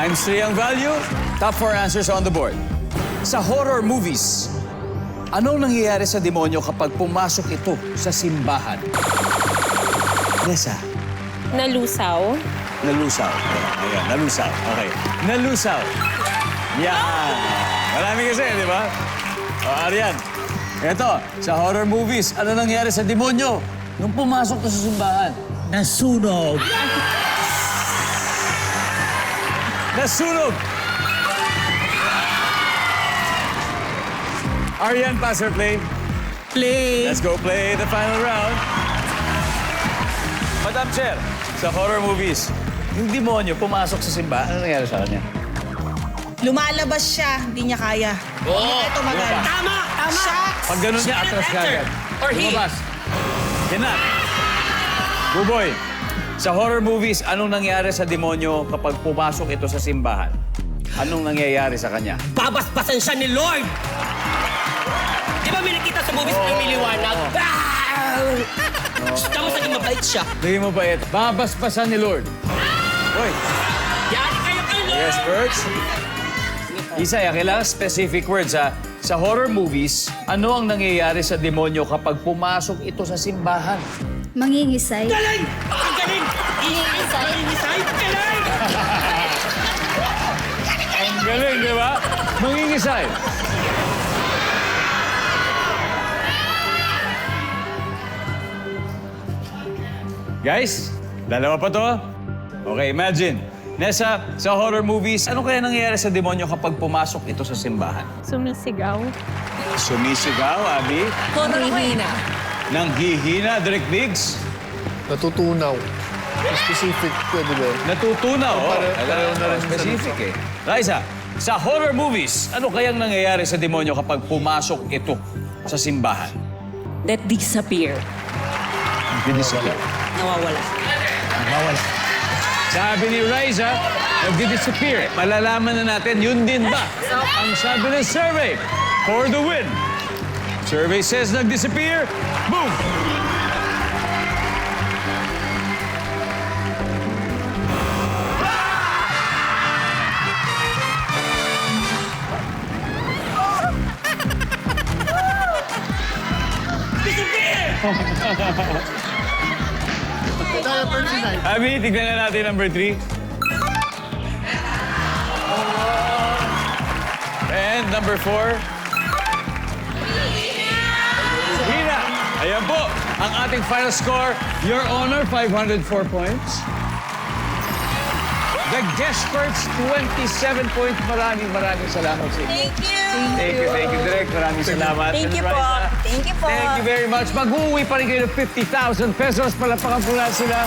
Times 3 ang value. Top 4 answers on the board. Sa horror movies, anong nangyayari sa demonyo kapag pumasok ito sa simbahan? Nessa, Nalusaw. nalusaw. Ayan, nalusaw. Okay. Nalusaw. Yan. Marami kasi, di ba? O, Arian. Ito, sa horror movies, ano nangyayari sa demonyo nung pumasok to sa simbahan? Nasunog. Nasunog! Arian, pass or play? Play. Let's go play the final round. Madam Chair, sa horror movies, yung demonyo pumasok sa simbahan, ano nangyayari sa kanya? Lumalabas siya, hindi niya kaya. Hindi niya ito magana. Tama! Tama! Shucks! Pag ganun niya, atras ka agad. Or he. Lumabas. Yan na. Buboy, sa horror movies, anong nangyayari sa demonyo kapag pumasok ito sa simbahan? Anong nangyayari sa kanya? Babasbasan siya ni Lord! Di ba may nakita sa movies na lumiliwanag? Tapos naging mabait siya. Tingin mo ba ito? Babaspasan ni Lord. Hoy, Yari kayo kay Lord! yes, Birds? Isaya, kailangan specific words, ha? Sa horror movies, ano ang nangyayari sa demonyo kapag pumasok ito sa simbahan? Mangingisay. Galing! Ang galing! Ingisay! Galing! Ang galing, di ba? Mangingisay. Guys, dalawa pa to. Okay, imagine. Nessa, sa horror movies, ano kaya nangyayari sa demonyo kapag pumasok ito sa simbahan? Sumisigaw. Sumisigaw, Abby. Hihina. Nang hihina, Direk Biggs. Natutunaw. Specific, pwede ba? Natutunaw. Oh, pareho na rin specific eh. Raisa, sa horror movies, ano kayang nangyayari sa demonyo kapag pumasok ito sa simbahan? That disappear. Nagdi-disappear. Nawawala. Sabi ni Raisa, nagdi-disappear. Malalaman na natin, yun din ba ang sabi ng survey for the win? Survey says nag-disappear. Boom! Abby, tignan na natin number 3. And number 4. Hina. Ayan po, ang ating final score. Your Honor, 504 points. The Guests 27 points. Maraming salamat sa inyo. Thank you. Thank you, Direk. Maraming salamat. Thank you And po. Raisa, Thank you po. Thank you very much. Mag-uwi pa rin kayo ng 50,000 pesos. Palapakan po natin sila.